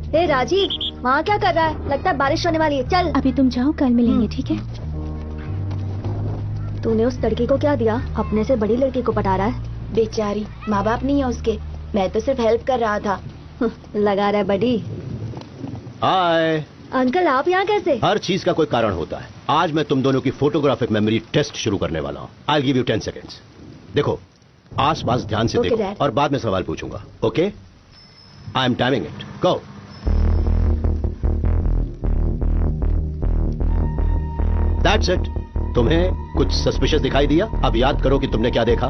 ए राजीव, वहाँ क्या कर रहा है? लगता है बारिश होने वाली है। चल अभी तुम जाओ, कल मिलेंगे, ठीक है? तूने उस लड़की को क्या दिया? अपने से बड़ी लड़की को पटा रहा है। बेचारी, माँ बाप नहीं है उसके, मैं तो सिर्फ हेल्प कर रहा था। लगा रहा है बड़ी। हाय अंकल, आप यहाँ कैसे? हर चीज का कोई कारण होता है। आज मैं तुम दोनों की फोटोग्राफिक मेमोरी टेस्ट शुरू करने वाला हूँ। I give you 10 seconds. देखो, आसपास ध्यान से देखो और बाद में सवाल पूछूंगा। Okay? I am timing it. Go. That's it. तुम्हें कुछ सस्पिशियस दिखाई दिया? अब याद करो कि तुमने क्या देखा।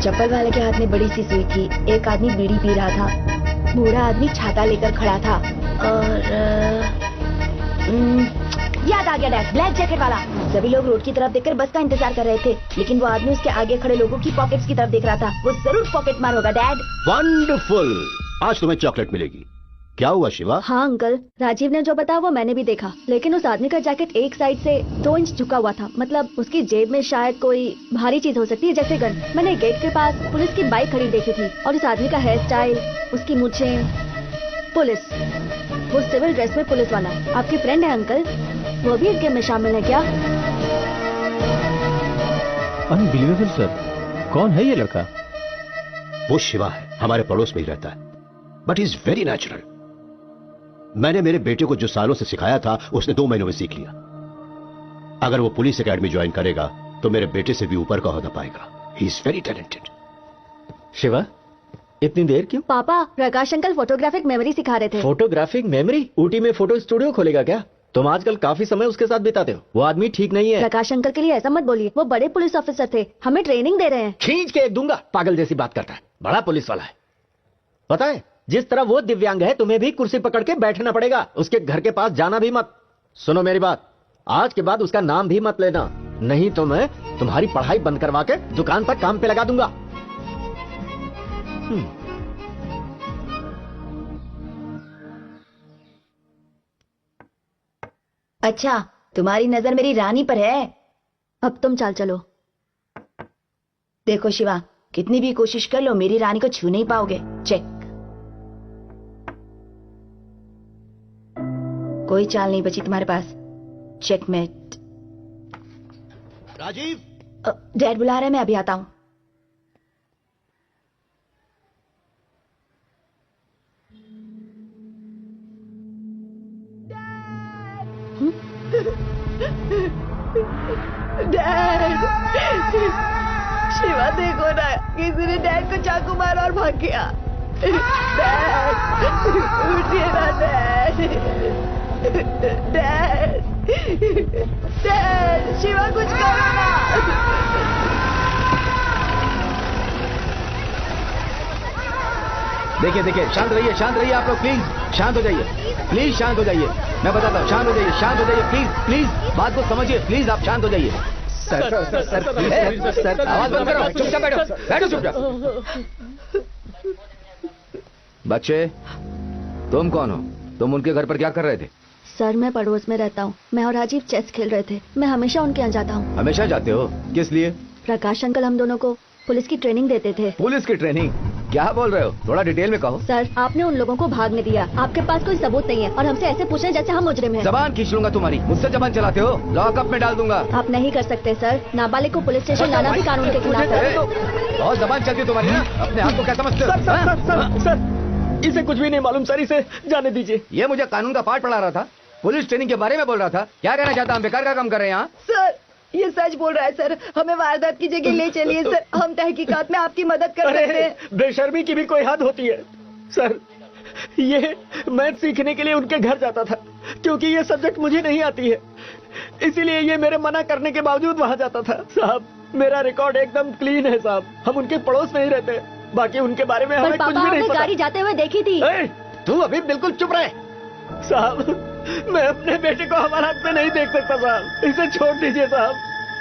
चप्पल वाले के हाथ में बड़ी सी सुई थी, एक आदमी बीड़ी पी रहा था, बूढ़ा आदमी छाता लेकर खड़ा था, और याद आ गया डैड, ब्लैक जैकेट वाला। सभी लोग रोड की तरफ देखकर बस का इंतजार कर रहे थे, लेकिन वो आदमी उसके आगे खड़े लोगों की पॉकेट्स की तरफ देख रहा था। वो जरूर पॉकेट मार होगा डैड। वंडरफुल। आज तुम्हें चॉकलेट मिलेगी। क्या हुआ शिवा? हाँ अंकल, राजीव ने जो बताया वो मैंने भी देखा, लेकिन उस आदमी का जैकेट एक साइड से 2 इंच झुका हुआ था। मतलब उसकी जेब में शायद कोई भारी चीज हो सकती है, जैसे गन। मैंने गेट के पास पुलिस की बाइक खड़ी देखी थी, और उस आदमी का हेयर स्टाइल, उसकी मूंछें, पुलिस, वो सिविल ड्रेस में पुलिस वाला। आपकी फ्रेंड है अंकल? वो भी इस गेम में शामिल है क्या? Unbelievable sir. कौन है ये लड़का? वो शिवा है, हमारे पड़ोस में ही रहता है, बट इज वेरी नेचुरल। मैंने मेरे बेटे को जो सालों से सिखाया था, उसने 2 महीनों में सीख लिया। अगर वो पुलिस एकेडमी ज्वाइन करेगा तो मेरे बेटे से भी ऊपर का ओहदा पाएगा। He is very talented. Shiva, इतनी देर क्यों? पापा, प्रकाश अंकल फोटोग्राफिक मेमोरी सिखा रहे थे। Photographic memory? ऊटी में फोटो स्टूडियो खोलेगा क्या? तुम आजकल काफी समय उसके साथ बिताते हो। वो आदमी ठीक नहीं है। प्रकाश अंकल के लिए ऐसा मत बोलिए, वो बड़े पुलिस ऑफिसर थे, हमें ट्रेनिंग दे रहे हैं। खींच के एक दूंगा। पागल जैसी बात करता है। बड़ा पुलिस वाला है। पता है, जिस तरह वो दिव्यांग है, तुम्हें भी कुर्सी पकड़ के बैठना पड़ेगा। उसके घर के पास जाना भी मत। सुनो मेरी बात, आज के बाद उसका नाम भी मत लेना, नहीं तो मैं तुम्हारी पढ़ाई बंद करवा के दुकान पर काम पे लगा दूंगा। अच्छा, तुम्हारी नजर मेरी रानी पर है। अब तुम चाल चलो। देखो शिवा, कितनी भी कोशिश कर लो, मेरी रानी को छू नहीं पाओगे। चेक। कोई चाल नहीं बची तुम्हारे पास। चेकमेट। राजीव, डैड बुला रहे हैं, मैं अभी आता हूं। डैड, शिवा देखो ना, किसी ने डैड को चाकू मारा और भाग गया। डैड, उठिए ना डैड। डैड, डैड, शिवा कुछ करो ना। देखिए देखिए, शांत रहिए आप लोग, प्लीज शांत हो जाइए, प्लीज शांत हो जाइए। मैं बताता हूँ, शांत हो जाइए, प्लीज प्लीज बात को समझिए, प्लीज आप शांत हो जाइए। सर आवाज बंद करो, चुपचाप बैठो चुपचाप। बच्चे, तुम कौन हो? तुम उनके घर पर क्या कर रहे थे? सर, मैं पड़ोस में रहता हूँ। मैं और राजीव चेस खेल रहे थे। मैं हमेशा उनके यहाँ जाता हूँ। हमेशा जाते हो? किस लिए? प्रकाश अंकल हम दोनों को पुलिस की ट्रेनिंग देते थे। पुलिस की ट्रेनिंग? क्या बोल रहे हो? थोड़ा डिटेल में कहो। सर, आपने उन लोगों को भागने दिया। आपके पास कोई सबूत नहीं है और हमसे ऐसे पूछ रहे जैसे हम मुजरिम हैं। जबान खींच लूंगा तुम्हारी। मुझसे जबान चलाते हो? लॉकअप में डाल दूंगा। आप नहीं कर सकते सर। नाबालिग को पुलिस स्टेशन लाना भी कानून के खिलाफ है। बहुत जबान चलती है तुम्हारी ना? अपने आप को क्या समझते हो? सर, इसे कुछ भी नहीं मालूम सर, इसे जाने दीजिए। ये मुझे कानून का पाठ पढ़ा रहा था, पुलिस ट्रेनिंग के बारे में बोल रहा था। क्या कहना चाहता? हम बेकार का काम कर रहे हैं यहाँ? सर, ये सच बोल रहा है सर, हमें वारदात की जगह ले चलिए सर, हम तहकीकात में आपकी मदद कर सकते हैं। बेशर्मी की भी कोई हद होती है सर। ये मैथ सीखने के लिए उनके घर जाता था, क्योंकि ये सब्जेक्ट मुझे नहीं आती है, इसीलिए ये मेरे मना करने के बावजूद वहाँ जाता था। साहब, मेरा रिकॉर्ड एकदम क्लीन है साहब। हम उनके पड़ोस में ही रहते हैं, बाकी उनके बारे में हमें कुछ भी नहीं पता। गाड़ी जाते हुए देखी थी। तू अभी बिल्कुल चुप रहे साहब। मैं अपने बेटे को हमारे हाथ में नहीं देख सकता साहब, इसे छोड़ दीजिए साहब।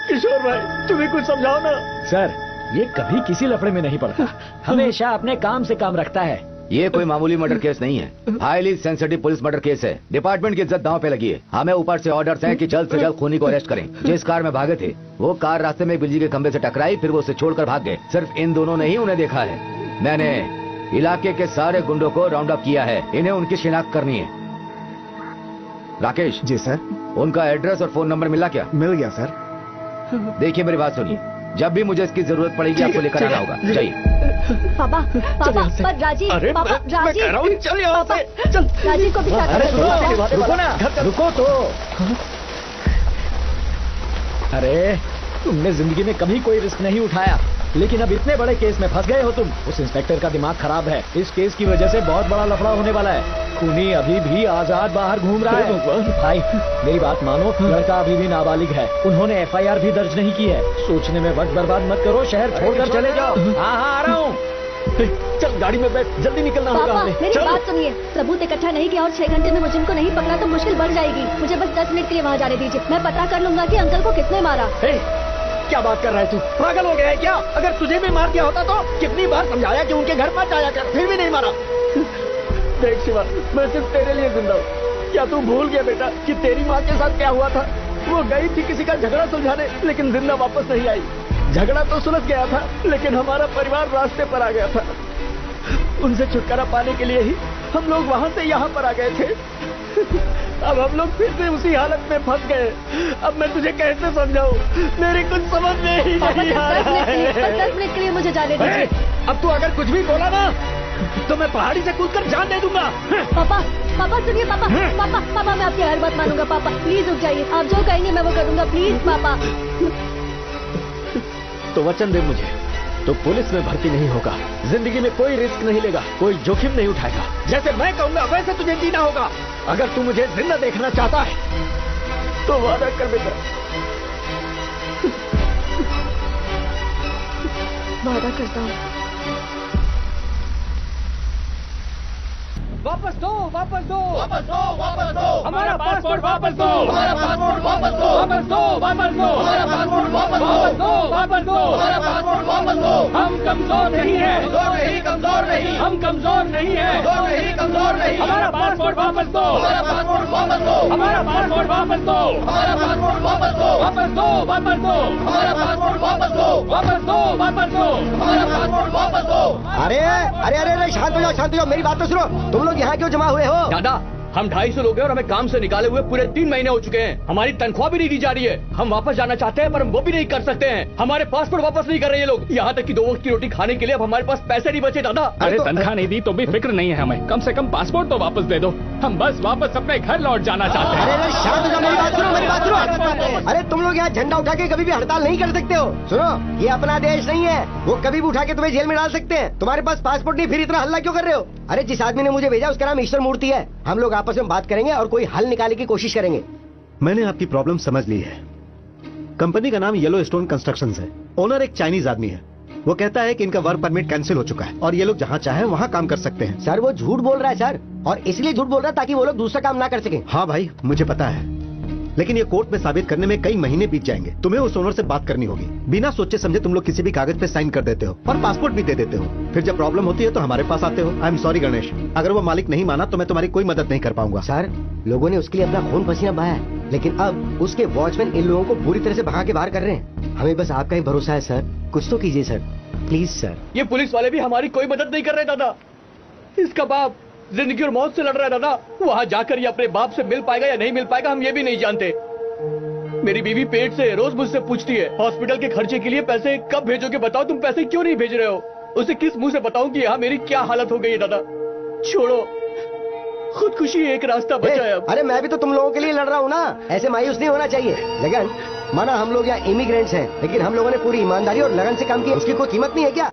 किशोर भाई, तुम्हें कुछ समझाओ ना। सर, ये कभी किसी लफड़े में नहीं पड़ता, हमेशा अपने काम से काम रखता है। ये कोई मामूली मर्डर केस नहीं है, highly sensitive police murder case है। डिपार्टमेंट की इज्जत दांव पे लगी है। हमें ऊपर से ऑर्डर्स हैं कि जल्द से जल्द खूनी को अरेस्ट करें। जिस कार में भागे थे, वो कार रास्ते में बिजली के खंभे से टकराई, फिर वो उसे छोड़कर भाग गए। सिर्फ इन दोनों ने ही उन्हें देखा है। मैंने इलाके के सारे गुंडों को राउंड अप किया है, इन्हें उनकी शिनाख्त करनी है। राकेश जी सर। उनका एड्रेस और फोन नंबर मिला क्या? मिल गया सर। देखिए मेरी बात सुनिए, जब भी मुझे इसकी जरूरत पड़ेगी आपको लेकर आना होगा। जाइए। पापा पापा पर राजीव, अरे पापा मैं कह राजीव, रहा हूँ, चल यहाँ से, चल। राजीव को भी साथ अरे में सुनो, पापा। रुको ना, रुको तो। अरे तुमने जिंदगी में कभी कोई रिस्क नहीं उठाया, लेकिन अब इतने बड़े केस में फंस गए हो तुम। उस इंस्पेक्टर का दिमाग खराब है, इस केस की वजह से बहुत बड़ा लफड़ा होने वाला है। खूनी अभी भी आजाद बाहर घूम रहा है। भाई मेरी बात मानो, लड़का अभी भी नाबालिग है, उन्होंने FIR भी दर्ज नहीं की है। सोचने में वक्त बर्बाद मत करो, शहर छोड़कर चले जाओ। हाँ हाँ आ रहा हूँ। चल गाड़ी में बैठ, जल्दी निकलना होगा पापा हमें। मेरी चल। बात सुनिए, सबूत इकट्ठा नहीं किया और 6 घंटे में मुझे उनको नहीं पकड़ा तो मुश्किल बढ़ जाएगी। मुझे बस 10 मिनट के लिए वहाँ जाने दीजिए, मैं पता कर लूंगा कि अंकल को किसने मारा। हे, क्या बात कर रहा है तू? पागल हो गया है क्या? अगर तुझे भी मार दिया होता तो कितनी बार समझाया कि उनके घर मत जाया कर, फिर भी नहीं मारा। देख शिवा, मैं सिर्फ तेरे लिए जिंदा हूँ। क्या तू भूल गया बेटा कि तेरी माँ के साथ क्या हुआ था? वो गई थी किसी का झगड़ा सुलझाने, लेकिन जिंदा वापस नहीं आई। झगड़ा तो सुलझ गया था, लेकिन हमारा परिवार रास्ते पर आ गया था। उनसे छुटकारा पाने के लिए ही हम लोग वहाँ से यहाँ पर आ गए थे। अब हम लोग फिर से उसी हालत में फंस गए। अब मैं तुझे कैसे समझाऊं? मेरी कुछ समझ में ही पापा नहीं सिर्फ आ 10 रहा मिनट के लिए, है। बस 10 मिनट के लिए मुझे जाने दीजिए। अब तू अगर कुछ भी बोला ना तो मैं पहाड़ी से कूदकर जान दे दूंगा। पापा पापा सुनिए, पापा पापा पापा मैं आपकी हर बात मानूंगा। पापा प्लीज रुक जाइए, आप जो कहेंगे मैं वो करूंगा, प्लीज पापा। तो वचन दे मुझे, तो पुलिस में भर्ती नहीं होगा, जिंदगी में कोई रिस्क नहीं लेगा, कोई जोखिम नहीं उठाएगा। जैसे मैं कहूंगा वैसे तुझे जीना होगा। अगर तू मुझे जिंदा देखना चाहता है तो वादा कर बेटा। वादा करता हूँ। वापस दो, वापस दो, वापस दो, वापस दो, हमारा पासपोर्ट वापस दो, हमारा पासपोर्ट वापस दो, वापस दो, वापस दो, हमारा पासपोर्ट वापस वापस दो, वापस दो, हमारा पासपोर्ट वापस दो। हम कमजोर नहीं है, कमजोर नहीं, कमजोर नहीं, हम कमजोर नहीं है, कमजोर नहीं, कमजोर नहीं। हमारा पासपोर्ट वापस दो, हमारा पासपोर्ट वापस दो, हमारा पासपोर्ट वापस दो, हमारा पासपोर्ट वापस दो, वापस दो, वापस दो, हमारा पासपोर्ट वापस दो, वापस दो, वापस दो। हमारा पासपोर्ट वापस दो। अरे अरे अरे अरे शांत हो जाओ, शांत हो जाओ, मेरी बात तो सुनो। तुम लोग यहाँ क्यों जमा हुए हो? दादा हम 250 लोग हैं और हमें काम से निकाले हुए पूरे 3 महीने हो चुके हैं। हमारी तनख्वाह भी नहीं दी जा रही है। हम वापस जाना चाहते हैं पर हम वो भी नहीं कर सकते हैं। हमारे पासपोर्ट वापस नहीं कर रहे ये लोग। यहाँ तक कि 2 वक्त की रोटी खाने के लिए अब हमारे पास पैसे नहीं बचे दादा। अरे तनख्वाह नहीं दी तो भी फिक्र नहीं है हमें, कम से कम पासपोर्ट तो वापस दे दो। हम बस वापस अपने घर लौट जाना चाहते हैं। अरे अरे शांत हो जाओ, मेरी बात सुनो, मेरी बात सुनो। अरे तुम लोग यहाँ झंडा उठा के कभी भी हड़ताल नहीं कर सकते हो। सुनो, ये अपना देश नहीं है, वो कभी भी उठा के तुम्हें जेल में डाल सकते हैं। तुम्हारे पास पासपोर्ट नहीं, फिर इतना हल्ला क्यों कर रहे हो? अरे जिस आदमी ने मुझे भेजा उसका नाम ईश्वर मूर्ति है। हम लोग आपस में बात करेंगे और कोई हल निकालने की कोशिश करेंगे। मैंने आपकी प्रॉब्लम समझ ली है। कंपनी का नाम येलो स्टोन कंस्ट्रक्शंस है। ओनर एक चाइनीज आदमी है। वो कहता है कि इनका वर्क परमिट कैंसिल हो चुका है और ये लोग जहाँ चाहे वहाँ काम कर सकते हैं। सर वो झूठ बोल रहा है सर, और इसलिए झूठ बोल रहा है ताकि वो लोग दूसरा काम ना कर सके। हाँ भाई मुझे पता है, लेकिन ये कोर्ट में साबित करने में कई महीने बीत जाएंगे। तुम्हें उस ओनर से बात करनी होगी। बिना सोचे समझे तुम लोग किसी भी कागज पे साइन कर देते हो और पासपोर्ट भी दे देते हो। फिर जब प्रॉब्लम होती है तो हमारे पास आते हो। आई एम सॉरी गणेश, अगर वो मालिक नहीं माना तो मैं तुम्हारी कोई मदद नहीं कर पाऊंगा। सर लोगों ने उसके लिए अपना खून पसीना बहाया है, लेकिन अब उसके वॉचमैन इन लोगों को बुरी तरह से भगा के बाहर कर रहे हैं। हमें बस आपका ही भरोसा है सर, कुछ तो कीजिए सर, प्लीज सर। ये पुलिस वाले भी हमारी कोई मदद नहीं कर रहे दादा। इसका बाप जिंदगी और मौत से लड़ रहा है दादा। वहाँ जाकर ये अपने बाप से मिल पाएगा या नहीं मिल पाएगा हम ये भी नहीं जानते। मेरी बीवी पेट से रोज मुझसे पूछती है हॉस्पिटल के खर्चे के लिए पैसे कब भेजोगे, बताओ तुम पैसे क्यों नहीं भेज रहे हो। उसे किस मुंह से बताऊं कि यहाँ मेरी क्या हालत हो गई है दादा। छोड़ो, खुदकुशी एक रास्ता बचा है अब। अरे मैं भी तो तुम लोगों के लिए लड़ रहा हूँ ना, ऐसे मायूस नहीं होना चाहिए। लगन माना हम लोग यहाँ इमिग्रेंट्स हैं, लेकिन हम लोगों ने पूरी ईमानदारी और लगन से काम किया, उसकी कोई कीमत नहीं है क्या?